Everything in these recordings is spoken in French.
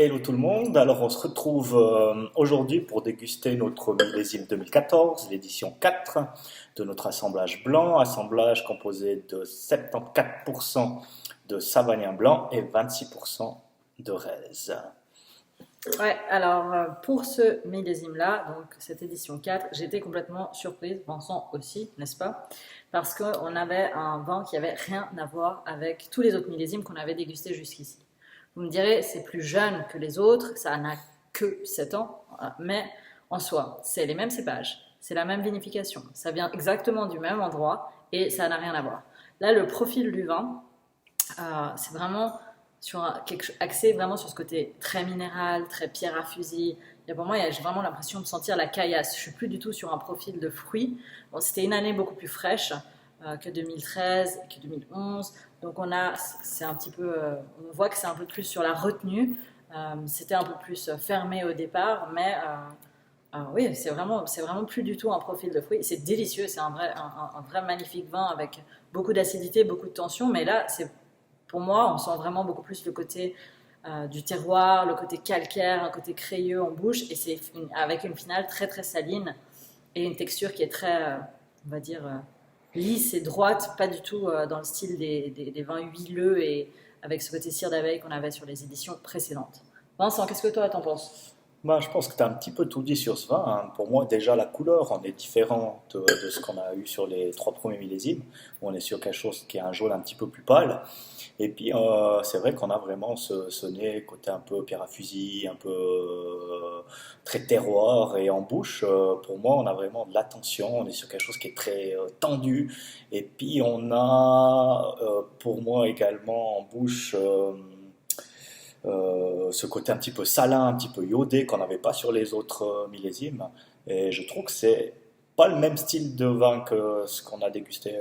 Hello tout le monde, alors on se retrouve aujourd'hui pour déguster notre millésime 2014, l'édition 4 de notre assemblage blanc, assemblage composé de 74% de Savagnin blanc et 26% de Rez. Ouais, alors pour ce millésime-là, donc cette édition 4, j'étais complètement surprise, Vincent aussi, n'est-ce pas? Parce qu'on avait un vin qui avait rien à voir avec tous les autres millésimes qu'on avait dégustés jusqu'ici. Vous me direz, c'est plus jeune que les autres, ça n'a que 7 ans, mais en soi, c'est les mêmes cépages, c'est la même vinification, ça vient exactement du même endroit et ça n'a rien à voir. Là, le profil du vin, c'est vraiment axé vraiment sur ce côté très minéral, très pierre à fusil. Pour moi, j'ai vraiment l'impression de sentir la caillasse. Je suis plus du tout sur un profil de fruits. Bon, c'était une année beaucoup plus fraîche que 2013, que 2011. Donc c'est un petit peu, on voit que c'est un peu plus sur la retenue. C'était un peu plus fermé au départ, mais oui, c'est vraiment plus du tout un profil de fruits. C'est délicieux, c'est un vrai magnifique vin avec beaucoup d'acidité, beaucoup de tension. Mais là, pour moi, on sent vraiment beaucoup plus le côté du terroir, le côté calcaire, un côté crayeux en bouche, et avec une finale très très saline et une texture qui est très, on va dire, lisse et droite, pas du tout dans le style des vins huileux et avec ce côté cire d'abeille qu'on avait sur les éditions précédentes. Vincent, qu'est-ce que toi t'en penses? Je pense que tu as un petit peu tout dit sur ce vin, hein. Pour moi, déjà, la couleur en est différente de ce qu'on a eu sur les trois premiers millésimes. On est sur quelque chose qui est un jaune un petit peu plus pâle. Et puis, c'est vrai qu'on a vraiment ce nez côté un peu pierre à fusil, un peu très terroir. Et en bouche, pour moi, on a vraiment de l'attention. On est sur quelque chose qui est très tendu. Et puis, on a, pour moi également, en bouche ce côté un petit peu salin, un petit peu iodé qu'on n'avait pas sur les autres millésimes. Et je trouve que c'est pas le même style de vin que ce qu'on a dégusté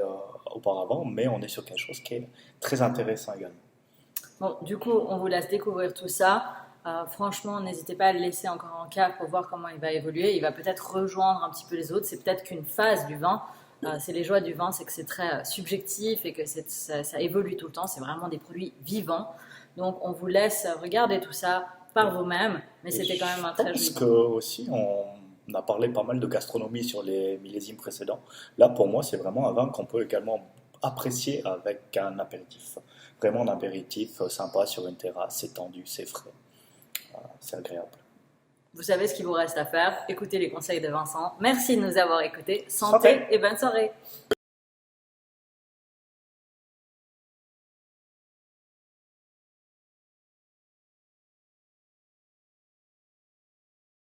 auparavant, mais on est sur quelque chose qui est très intéressant également. Bon, du coup, on vous laisse découvrir tout ça. Franchement, n'hésitez pas à le laisser encore en cave pour voir comment il va évoluer. Il va peut-être rejoindre un petit peu les autres. C'est peut-être qu'une phase du vin. C'est les joies du vin, c'est que c'est très subjectif et que ça évolue tout le temps. C'est vraiment des produits vivants. Donc, on vous laisse regarder tout ça par vous-même. Mais Et c'était quand même je un très pense joli que vin. aussi on a parlé pas mal de gastronomie sur les millésimes précédents. Là, pour moi, c'est vraiment un vin qu'on peut également apprécier avec un apéritif. Vraiment un apéritif sympa sur une terrasse, c'est tendu, c'est frais, c'est agréable. Vous savez ce qu'il vous reste à faire. Écoutez les conseils de Vincent. Merci de nous avoir écoutés. Santé! Santé et bonne soirée.